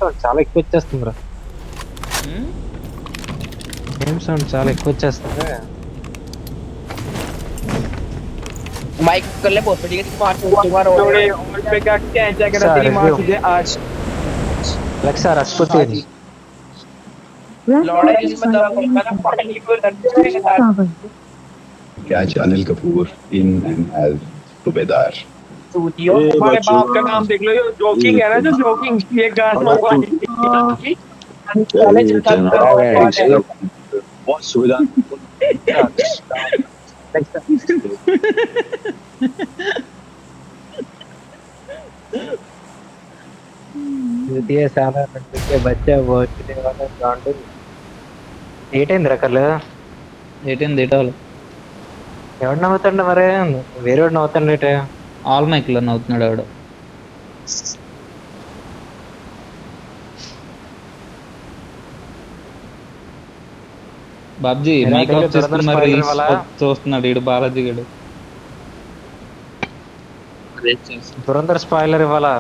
Sound చాలా ఎక్కువ వచ్చేస్తుంది రా. గేమ్ సౌండ్ చాలా ఎక్కువ వచ్చేస్తుంది. माइक कर ले बहुत बढ़िया स्मार्ट तुम्हारा हो थोड़े और पे क्या क्या है क्या तेरी मां तुझे आज Alexa, Rashpati. लौड़ा जिसमें दवा करना पानी को Catch Anil Kapoor in and as Subedar. सूतियों हमारे बाप का नाम देख लो, ये जोकिंग है ना, जो जोकिंग ये गाना हुआ बहुत सुविधा द्वितीय साल के बच्चा पहुंचने वाला गांडू ఏటైంది రకాలు ఏటాలు ఎవడు నవ్వుతాడు మరి? వేరేవాడు నవ్వుతాడు. ఆల్ మైక్ లో నవ్వుతున్నాడు ఆవిడ. బాబ్జీ మైక్ ఆఫ్ చేసుకున్నారు, చూస్తున్నాడు ఈడు బాలాజీ గడు. దురంధర్ స్పాయిలర్ ఇవ్వాలా?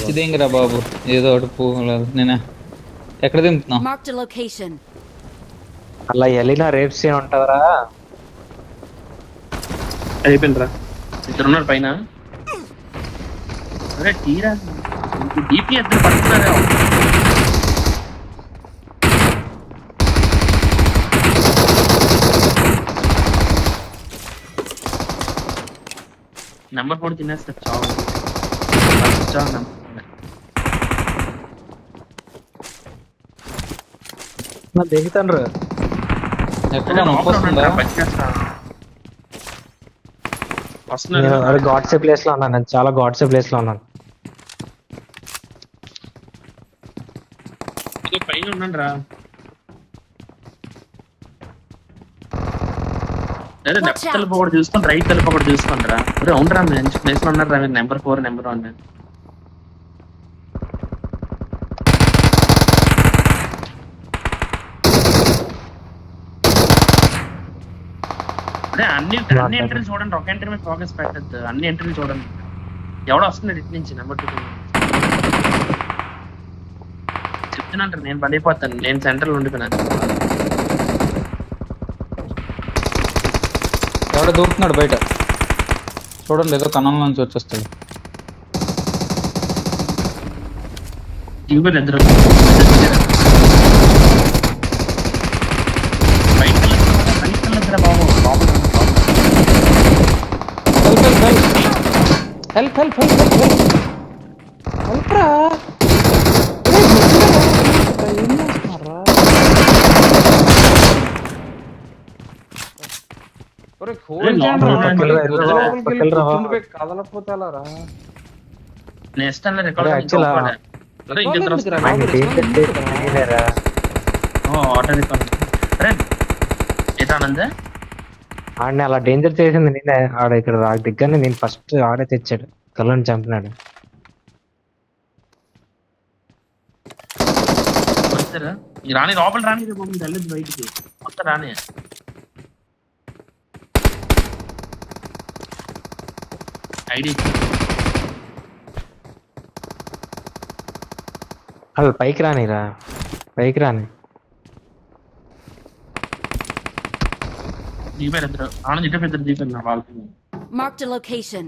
ఇదేంగిరా బాబు, ఏదో ఒకటి పోలేదు. నేను ఎక్కడ దింపుతున్నా? Marked a location. అలా ఎలినా రేప్ సీన్ ఉంటావరా? అయిపోయిందిరా, ఇద్దరు ఉన్నారు పైన. అరే తీరా డీపీ ఇద్దరు పడుతున్నారా? నెంబర్ 4 తినేస్తా చావు. దిగుతాను. ఎక్కడ నొప్పి వస్తుందా? గాడ్సే ప్లేస్ లో ఉన్నాను, నేను చాలా గాడ్సే ప్లేస్ లో ఉన్నాను. పైన ఉన్నాను రా. లేదా లెఫ్ట్ తలుపు ఒకటి చూసుకొని రైట్ తలుపు ఒకటి చూసుకోండి రా. అవును రా, మంచి ప్లేస్ లో ఉన్నారు రా. Number 4 number 1. అదే అన్ని ఎంట్రీలు చూడండి, ఒక ఎంట్రీ మీద ఫోకస్ పెట్టద్దు. అన్ని ఎంట్రీలు చూడండి. ఎవడో వస్తుంది ఇటు నుంచి నెంబర్ 2 చెప్తున్నాను. నేను పడిపోతాను, నేను సెంటర్ ఉండిపోయినాను. ఎవడో దూకుతున్నాడు బయట చూడండి, ఏదో కణం నుంచి వచ్చేస్తాడు. ఇద్దరు బాబు. Help help help help help రా. కదలపోతారా? ఆడిని అలా డేంజర్ చేసింది నేనే. ఆడ ఇక్కడ దగ్గరనే నేను ఫస్ట్ ఆడే తెచ్చాడు, కళ్ళని చంపినాడు. రాని లోపల రాని వెళ్ళదు బయటికి, మొత్తం రాని. ఐడి అసలు పైకి రానిరా, పైకి రాని. దీపారు ఇద్దరు, ఆనంద్ ఇటు ఇద్దరు దీపారు నా వాళ్ళకి. Marked a location.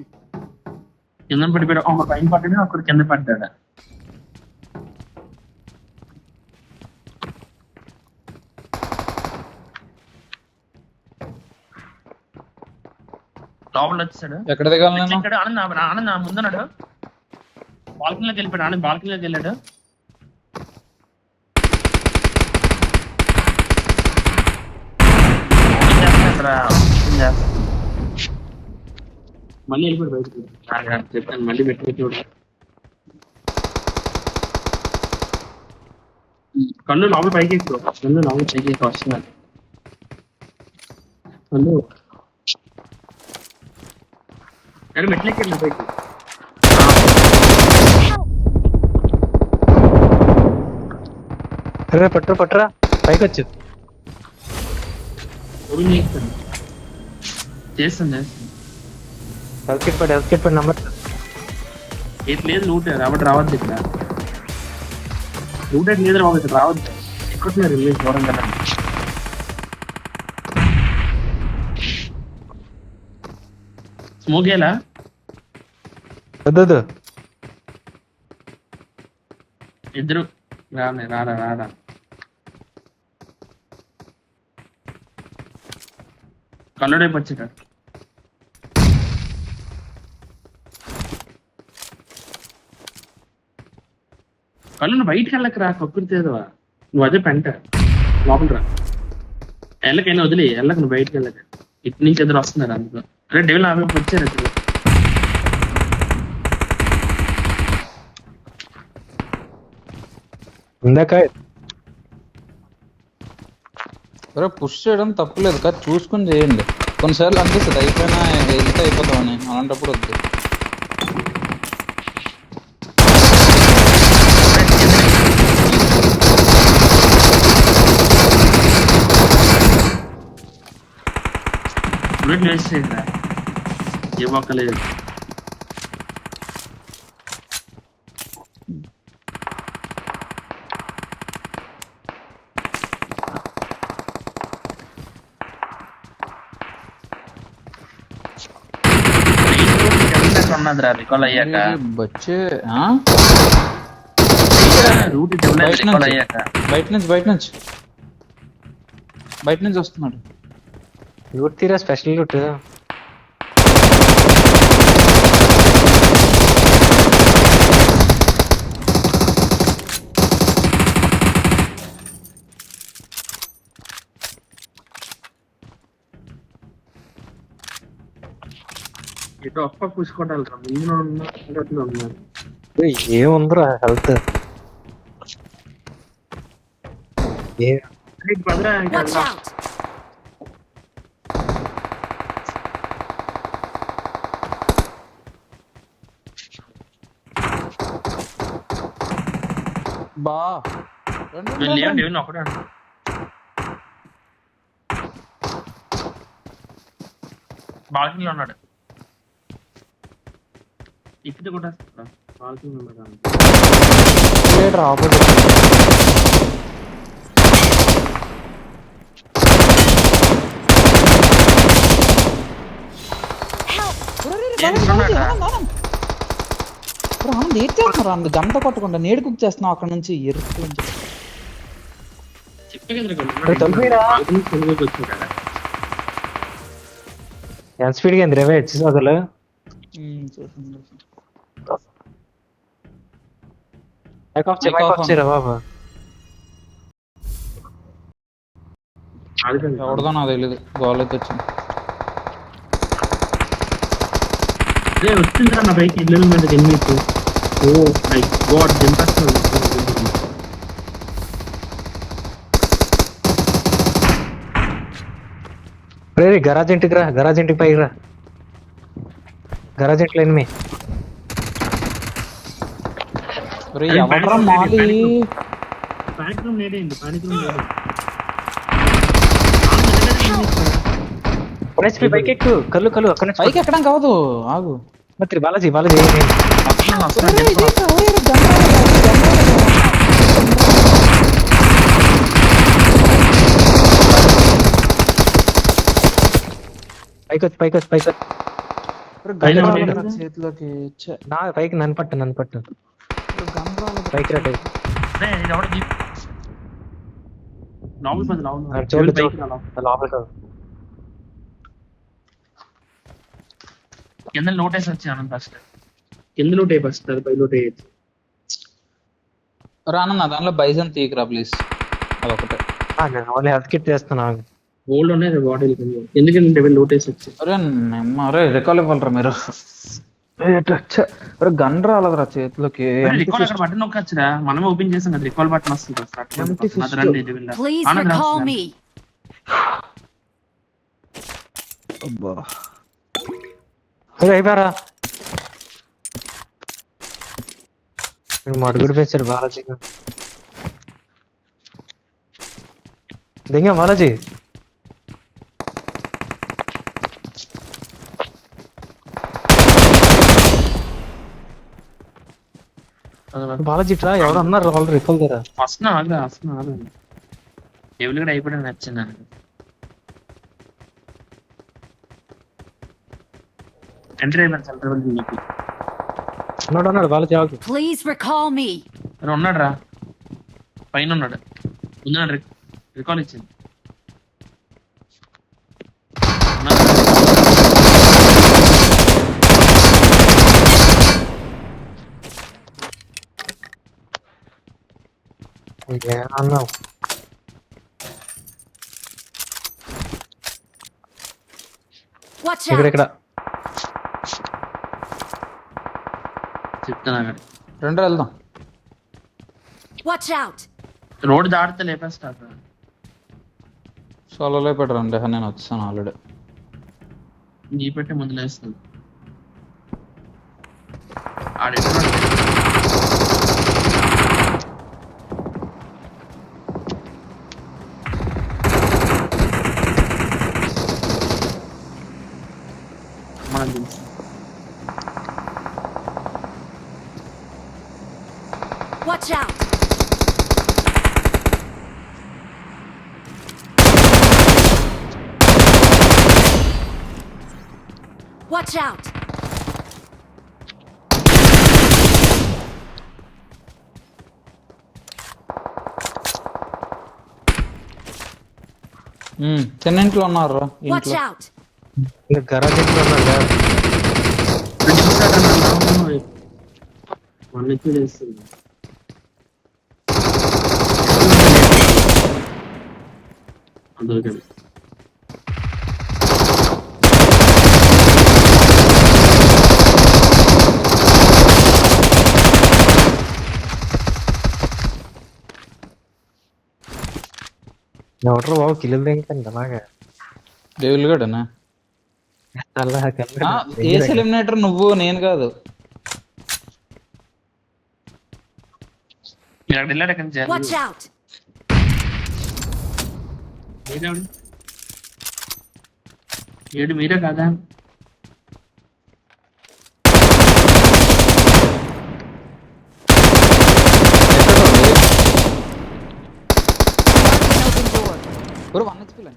కింద పడిపోయాడు, ఒక పైన పడ్డాడు, ఒకరు కింద పడ్డాడు. లోపల వచ్చాడు. ఎక్కడ దిగాలి నేను? ఆనంద్ ఆనంద్ ముందున్నాడు, బాల్కనీలోకి వెళ్ళిపోయాడు. ఆనంద్ బాల్కనీలోకి వెళ్ళాడు. మళ్ళీ వెళ్ళిపోయాడు బయటకు. చెప్తాను మళ్ళీ పెట్టి చూడు. కన్ను లోపల పైకి ఎక్కువ, కన్ను లోపల పైకి ఎక్కువ వస్తున్నాడు. కన్ను మెట్లకి వెళ్ళి పైకి. పట్టురా పట్టురా, పైకి వచ్చింది. చేస్తాను హెల్త్ కిట్ పడి నంబర్ ఏది లేదు లూట్ రావద్దు రావద్దు ఇక్కడ లూట్ లేదు రావద్దు ఇక్కడ రావద్దు ఎక్కుతున్నారు రిలీజ్ దూరం కదా స్మోక్ చేయాలా వద్దు ఇద్దరు రారా కళ్ళుడైపు వచ్చాక కళ్ళు నువ్వు బయటికి వెళ్ళక రా కక్కుర్తేదవా నువ్వు అదే పెంట లోపల రా వెళ్ళకైనా వదిలే వెళ్ళక నువ్వు బయటికి వెళ్ళక ఇటు నుంచి ఎదురు వస్తున్నారు అందులో అరే డెవిల్ ఆమె వచ్చారు అసలు ఇందాక అరే పుష్ చేయడం తప్పులేదు కదా, చూసుకుని చేయండి. కొన్నిసార్లు అనిపిస్తుంది అయిపోయినా వెళ్తే అయిపోతామని, అలాంటప్పుడు వద్దు. బుల్లెట్ వేస్ట్ చేయండి ఏ ఒక్కలేదు ఉన్నదిరా రికాల్ అయ్యాక వచ్చే రూట్ అయ్యాక బయట నుంచి వస్తున్నాడు. లూట్ తీరా స్పెషల్ లూట్ ఇటు ఒక్క పూసుకోవటాలు ఉన్నారు ఏముందిరా హెల్త్ Watch out! బా వీళ్ళు ఒకటే బాల్కనీలో ఉన్నాడు. ఇక్కడ కూడా బాల్కనీలో ఉన్నాడు. ఆపోజిట్ ఏం చేస్తున్నారు అందు గంట కొట్టకుండా నేడు కుక్ చేస్తున్నావు అక్కడ నుంచి ఎరుపు ఎంత స్పీడ్గా అయింది రేవే వచ్చేసి అసలు బాబా ఎవడదో నాకు తెలియదు గోల్ అయితే వచ్చింది. వచ్చిందిరా నా బైక్ ఇల్లు మీద ఎన్నికు ఓ మై గాడ్ దింపేస్తాను. రే గరాజ్ ఇంటికి రా, గరాజ్ ఇంటికి పైకి రా, గరాజ్ ఇంట్లో ఎనిమి ఎవడరా మాలి పానిక్ రూమ్ నేడేయండి, పానిక్ రూమ్ బైక్ ఎక్కు కళ్ళు కళ్ళు అక్కడ పైకి ఎక్కడం కాదు ఆగు మరి బాలాజీ బాలాజీ పైకి చేతిలోకి నా పైకి నన్ను పట్టు పైకి రా లోపలికి కింద నోటేసి వచ్చాను ఫస్ట్ కింద నోటే ఫస్ట్ అది పై నోటే రానన్న దానిలో బైజన్ తీయకురా ప్లీజ్ అదొకటే. ఓన్లీ హెల్త్ కిట్ చేస్తున్నాను. గోల్డ్ ఉన్నాయి బాటిల్ ఎందుకంటే నోటేసి వచ్చి అరే రికాల్ ఇవ్వాలరా మీరు. గన్ రాలేదురా చేతిలోకి. రికాల్ అక్కడ బటన్ నొక్కచ్చురా, మనమే ఓపెన్ చేసాం కదా రికాల్ బటన్ వస్తుంది. Please recall me. అయిపోయారా మడుగుడు పెంచారు బాలాజీ దింగా బాలాజీ. బాలాజీ ట్రా ఎవరు అన్నారు వాళ్ళు రిఫల్ దగ్గర వస్తున్నా టేబుల్ కూడా అయిపోయినా నచ్చింది నాకు. ఎంట్రీ అయిపోయింది సెంటర్ మీకు ఉన్నాడు బాలాజీ ఆగు. Please recall me. ఉన్నాడు రా, పైన ఉన్నాడు, ఉన్నాడు. రికాల్ ఇచ్చింది. అన్నావు Watch ఇక్కడ out. చెప్తాను అక్కడ రెండు వెళ్దాం. Watch out. రోడ్ దాటితే లేపేస్తా. సోలోలో పెట్టరండి, నేను వచ్చాను ఆల్రెడీ. నీ పెట్టే ముందు లేస్తుంది. Watch out. Watch out. చిన్నింట్లో ఉన్నారు Watch ఇంట్లో. out. ఇంకా గరాజ్ ఇంట్లో ఉన్నాడు. దొరికాడు. ఎవరు బాబు కిల్లు దేనికండి అలాగా డేవిల్ గడనా అలా ఏస్ ఎలిమినేటర్ నువ్వు, నేను కాదు. మీరు అక్కడ వెళ్ళాడు ఎక్కడి నుంచి? Watch out. ఏడు మీరే కదా? Open door. బ్రో 1 HP లే.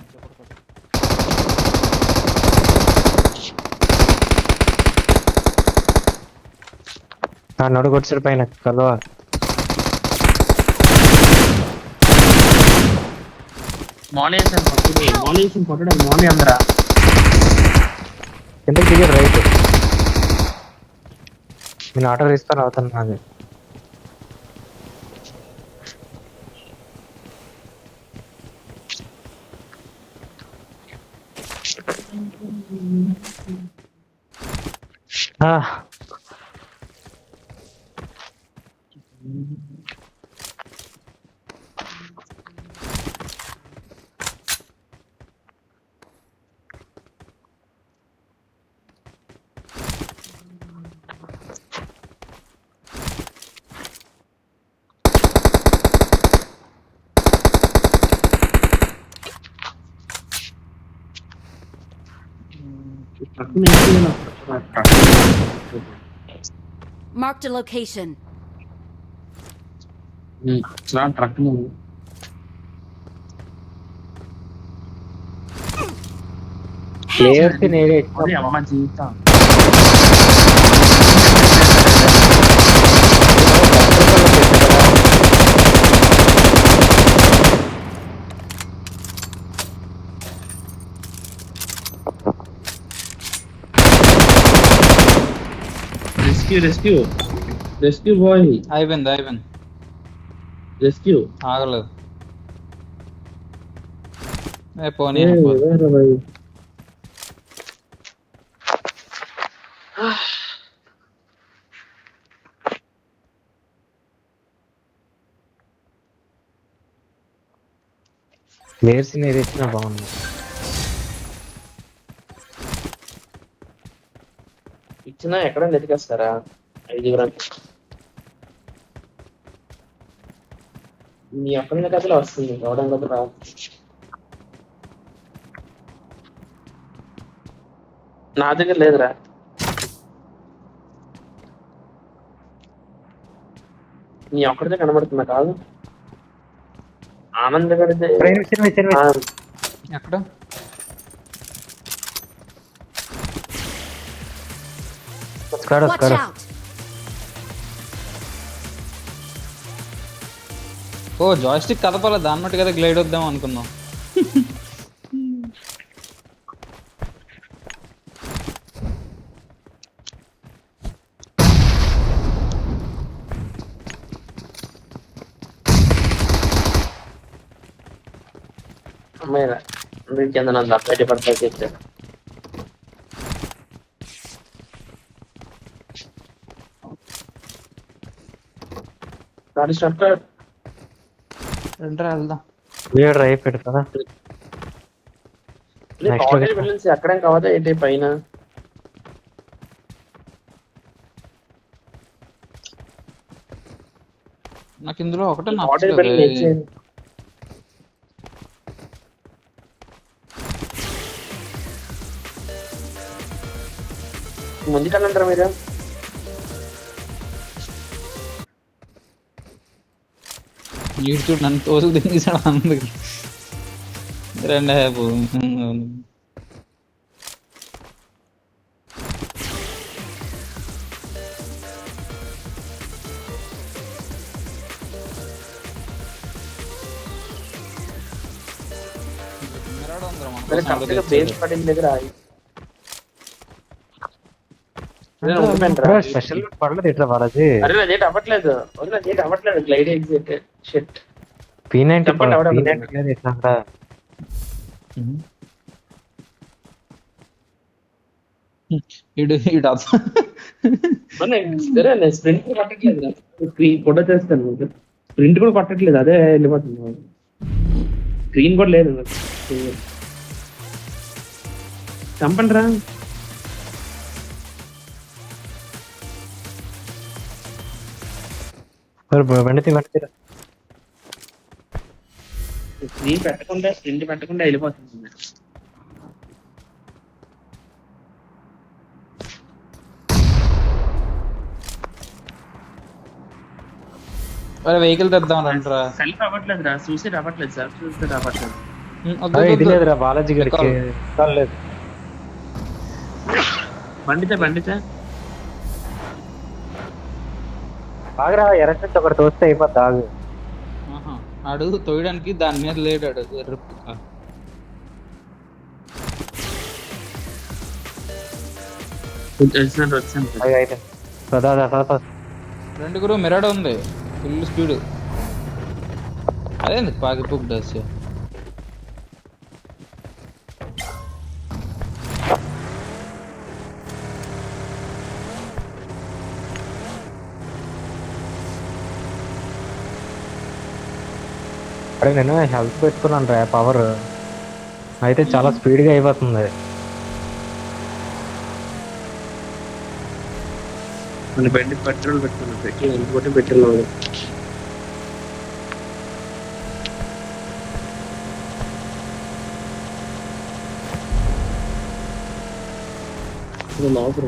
నడు కొట్టాడు పైన కలవ. మాలేషన్ కొట్టడం మాలే అందరా ఎందుకు దిగారు రైట్. నేను ఆటో ఇస్తాను అవుతాను నాది. Marked a location. Truck players నేనే అమ్మ జీవితం. Rescue bye. అయిపోయింది. రెస్క్యూ ఆగలేదు. పోనీ ప్లేయర్స్ నేనే ఇచ్చినా బాగుంది. ఇచ్చినా ఎక్కడ వెతికేస్తారా 5 మీ అక్కడ కథలో వస్తుంది అవడం కదా రా. నా దగ్గర లేదురా. నీ ఒక్కడితే కనబడుతున్నా కాదు ఆనంద్ గడితే ఎక్కడ Watch out! ఓ జాయిస్టిక్ కదపాలి దాన్ని బట్టి కదా గ్లైడ్ వద్దాం అనుకున్నాం. అమ్మాయి కింద నన్ను 30% ఇచ్చాడు. రండిరా వెళ్దాం. వీడు రైప్ పెడతారా Next వెళ్ళి ఎక్కడేం కావదా ఏంటి పైన నాకు ఇందులో ఒకటే ఆర్డర్ నచ్చలేదు. ముందుకెళ్ళంటారా మీరు నీడు చూడు నన్ను తోసుకు తినేసాడు అందుకు. రండి హ్యాపు. బేస్ పడిన దగ్గర ఆగి. స్పెషల్ పడలేదు ఇట్లా బాలాజీ అరే అదేంటి అవ్వట్లేదు అదేంటి అవ్వట్లేదు గ్లైడ్ ఎగ్జిట్ షిట్ P90 చెప్పండి, ఎవడ P90 ఇట్లా కూడా ఇడు నేను స్ప్రింట్ కొట్టట్లేదు ఫోటో చేస్తాను స్ప్రింట్ కూడా కొట్టట్లేదు అదే వెళ్ళిపోతుంది స్క్రీన్ కూడా లేదు చంపండి రా వెంటనే స్క్రీన్ పెట్టకుండా స్ప్రింట్ పెట్టకుండా వెళ్ళిపోతుంది వెహికల్ తెద్దాం రండిరా. సెల్ఫ్ అవ్వట్లేదు రా సూసైడ్ అవ్వట్లేదు సెల్ఫ్ సూసైడ్ అవ్వట్లేదు ఇది లేదురా బాలాజీ గారికి లేదు బండితే బాగా ఎర్రచెట్టు ఒకటి తోస్తే అయిపోద్ది ఆగు అడుగు తోయడానికి దాని మీద లేడాడు రెండు గురు మిరాడ ఉంది ఫుల్ స్పీడ్ అదేంది పాకిపుక్ డస్ అరే నేను హెల్త్ పెట్టుకున్నాను రా పవర్ అయితే చాలా స్పీడ్ గా అయిపోతుంది మన బండి పెట్రోల్ పెట్టుకున్నాం ఇంకోటి పెట్రోల్ లోపల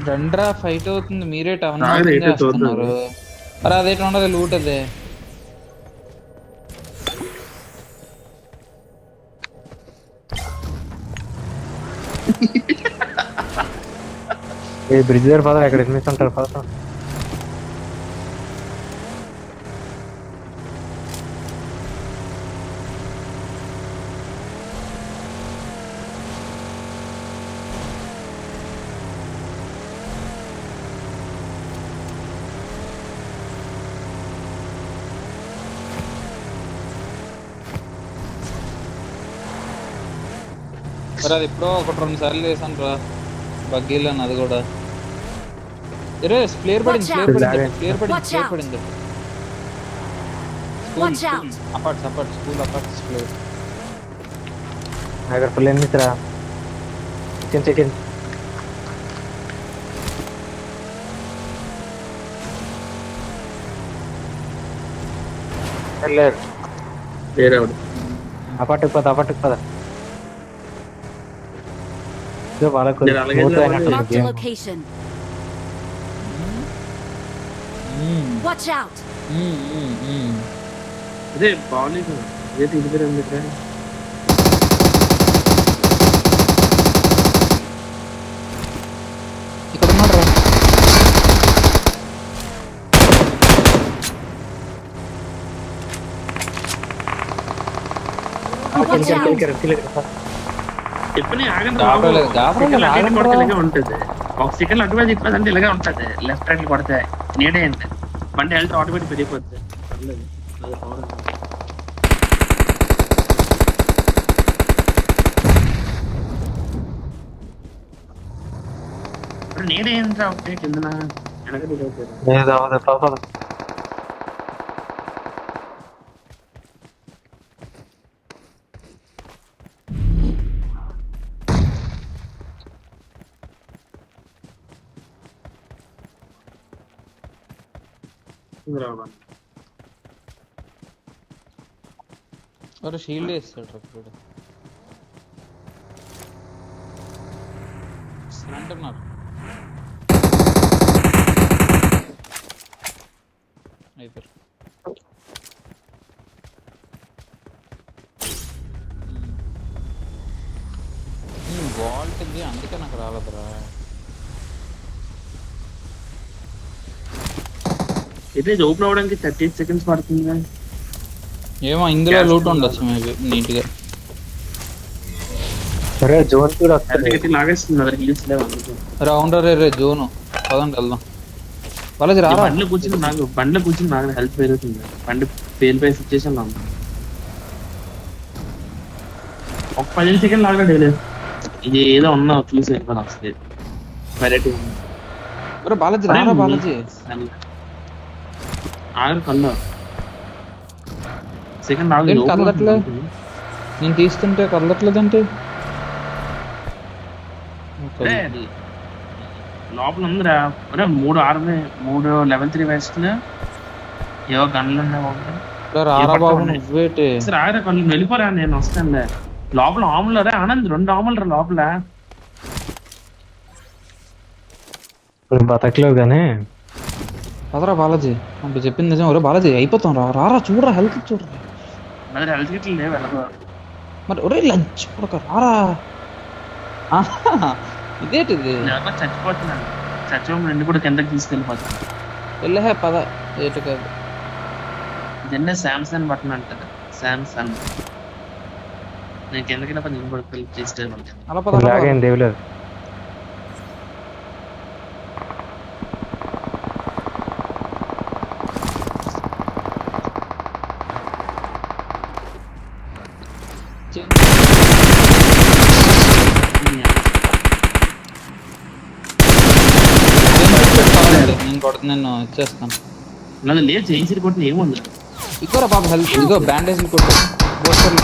రండ్రా ఫైట్ అవుతుంది మీరే టౌన్ రాదు, అయితే చేస్తున్నారు. అరే అదేట ఉండదు లూట్ అదే బ్రిడ్జ్ దగ్గర పదం ఎక్కడ ఎనిమిస్ ఉంటారు పదం మరి అది ఎప్పుడో 1-2 సార్లు చేశాను రా బగ్గీలో అది కూడా ఇరే ప్లేయర్ పడింది Watch out. Watch out. అపార్ట్స్ స్కూల్ అపార్ట్స్ ప్లేయర్ అక్కడ ఫుల్ ఎనిమిస్ రా చికెన్ లేదు వేరే అపార్ట్కి పద వాళ్ళకు నేను అలాగే smooth చెప్పాలి. అయినట్టుంది Marked a game. location. Watch out! అదే బాగాలేదు అదే తిరిగి ఇక్కడ ఇక్కడ ఉన్నాడు రా. Watch out! చెప్పని ఆగండి గాబరాలేదు, గాబరాలేదు, ఆగండి రా. ఇలాగే ఉంటుంది ఒక సెకండ్ అటువైపు తిప్పదంటే ఇలాగే ఉంటుంది లెఫ్ట్ రైట్ కొడితే నీడే అంటే బండి హెల్త్ ఆటోమేటిక్ పెరిగిపోద్ది పర్లేదు అది power. ఇప్పుడు నీడే ఏంట్రా ఒకటే కిందన వెనక దిగైపోయారు లేదు అవ్వదు పాపం. రావాలి అరే షీల్డ్ వేస్తాడు అప్పుడు అంటున్నారు. అయిపోయారు. వాల్ట్ ఇది అందుకే నాకు రాలేదురా. అయితే ఇది ఓపెన్ అవడానికి 38 seconds పడుతుంది ఏమో ఇందులో లూట్ ఉండొచ్చు మేబీ నీట్గా. సరే జోన్ కూడా వస్తుంది. అయితే లాగేస్తుంది అదే హీల్స్ లేవు అందుకు రౌండర్ రే జోను పదండి వెళ్దాం. వాళ్ళకి ఈ రారా. బండ్లో కూర్చుని నాకు హెల్త్ పెరుగుతుంది బండి పేలిపోయే సిచ్యువేషన్ లో ఉంది ఒక 15 seconds లాగాడు ఇది ఏదో ఉన్నా చూసి వెళ్ళిపోయినా వస్తుంది వెరైటీ ఉంది ఒరే బాలాజీ రారా బాలాజీ. ఆగరు కల్లో సెకండ్ ఏంటి కదలట్లే? నేను తీస్తుంటే కదలట్లేదంటే లోపల ఉందిరా ఒరే 3 ఆర్మీ 3 level 3 వేసుకుని ఏవో గన్లు ఉన్నాయి రారా బాబు నువ్వేటి. సరే ఆగరా కళ్ళు వెళ్ళిపోరా నేను వస్తానులే లోపల ఆములు రా ఆనంద్ 2 ఆములు రా లోపల ఇప్పుడు బతకలేవు కానీ కదరా బాలాజీ అంటే చెప్పింది నిజం. ఒరే బాలాజీ అయిపోతాం రా రారా చూడరా హెల్త్ చూడరా. మరి హెల్త్ కిట్లు లేవు వెళ్ళదు మరి ఒరే లంచ్ పడక రారా. ఆహా, ఇదేటిది ఎవరో చచ్చిపోతున్నాను చచ్చిపోయి రెండు కూడా కిందకి తీసుకెళ్ళిపోతాను వెళ్ళే పద ఏటు కాదు. దీన్నే శాంసంగ్ బటన్ అంటారు శాంసంగ్ నేను కిందకి పది కూడా క్లిక్ చేస్తే ఉంటాను అలా పద లాగేం దేవులేదు. నేను ఇచ్చేస్తాను. అలాగే లేదు చేయించి కొట్టిన ఏముంది ఇదిగోరా బాబు హెల్త్ ఇదిగో బ్యాండేజ్ కొట్టు పోస్టర్లు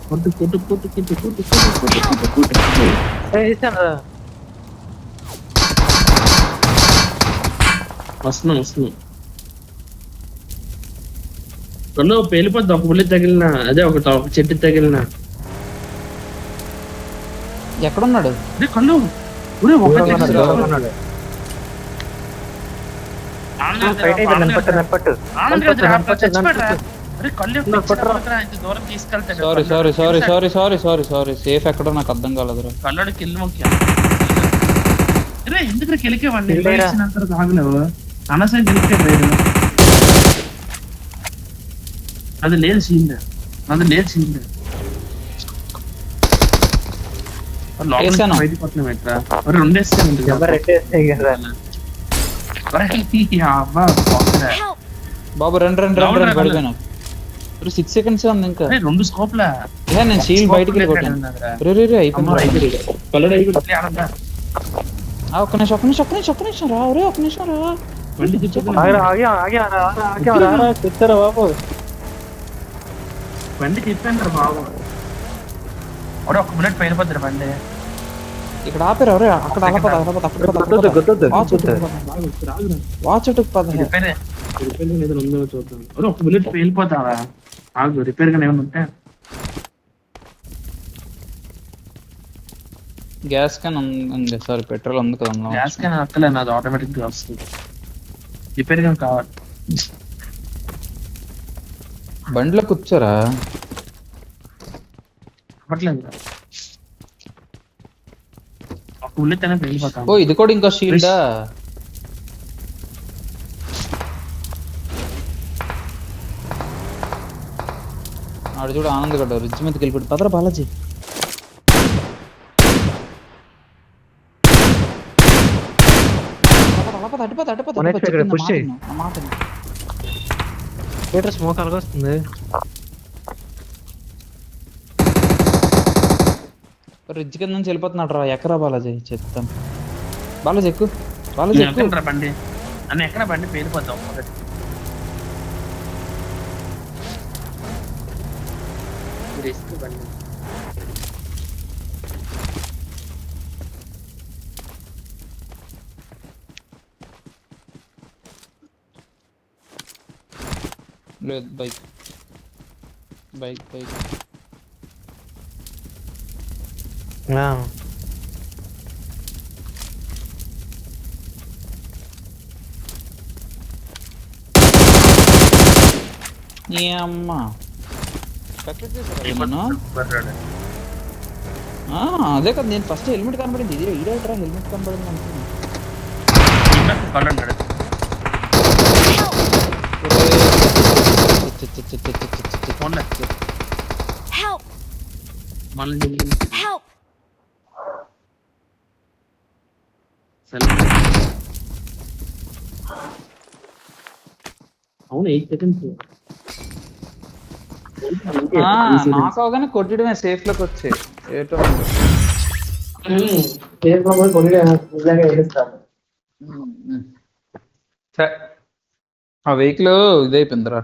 కొట్టు. కొట్టు కొట్టు కొట్టు కొట్టు కొట్టు కొట్టు కొట్టు కొట్టు వస్తున్నా కళ్ళు పేలిపోద్ది ఒక పుల్లి తగిలిన అదే ఒక చెట్టు తగిలిన ఎక్కడున్నాడు? అదే కళ్ళు ఒరే ఒక sorry sorry sorry sorry sorry sorry sorry safe ఎక్కడో నాకు అర్థం కాలేదురా. కళ్ళోడి కిల్లు ముఖ్యం ఎందుకు కెలికేవాడిని తాగలేవు అనసరి గెలికే లేదు అది లేదు సీన్ బయటకు పోతున్నాం ఎట్లా Help! బాబు రెండు పడిపోయినా 6 seconds ఉంది ఇంకా. 2 స్కోప్లా నేను షీల్డ్ బయటికి వెళ్ళిపోతాను. అయిపోయింది. ఒక్క నిమిషం రా ఒరే ఒక్క నిమిషం రా. బండి చెప్పాను బాబు ఒక మినిట్ పైన బండి ఇక్కడ ఆపేరా ఒరే అక్కడ వాచ్ పద. చూద్దాం ఒక మినిట్ వెళ్ళిపోతావా ఆగు రిపేర్ గా ఏమైనా ఉంటే గ్యాస్ క్యాన్ ఉంది, సారీ పెట్రోల్ ఉంది కదా అందులో. గ్యాస్ క్యాన్ అక్కలే, నాది ఆటోమేటిక్ గా వస్తుంది. రిపేర్ గా కావాలి. బండిలో కూర్చోరా. అవ్వట్లేదు. ఒక ఉల్లి తనే వెళ్ళిపోతాం. ఓ ఇది కూడా ఇంకో షీల్డా. ఆడు చూడు ఆనంద్ గడ్డ రిచ్ మీదకి వెళ్ళిపోయి పదరా బాలాజీ. స్మోక్ అలాగ వస్తుంది. రిచ్ కింద నుంచి వెళ్ళిపోతున్నాడు రా. ఎక్కరా బాలాజీ చెప్తాం. బాలాజీ ఎక్కు, బాలాజీ ఎక్కు. ఎక్కడ బండి అన్న, ఎక్కడ బండి పేలిపోతాం. రిస్క్ బండి. లేదు బైక్ బైక్ బైక్. నీ అమ్మ కట్లెట్ చేశారా నన్ను? అదే కదా నేను ఫస్ట్ హెల్మెట్ కనబడింది. ఇది ఈడేట్రా హెల్మెట్ కనబడింది అనుకున్నాను. Help! మళ్ళీ Help! అవును 8 సెకండ్స్. నాకు అవగానే కొట్టడమే సేఫ్ లోకి వచ్చే ఏటో. ఆ వెహికల్ ఇదైపోయిందిరా.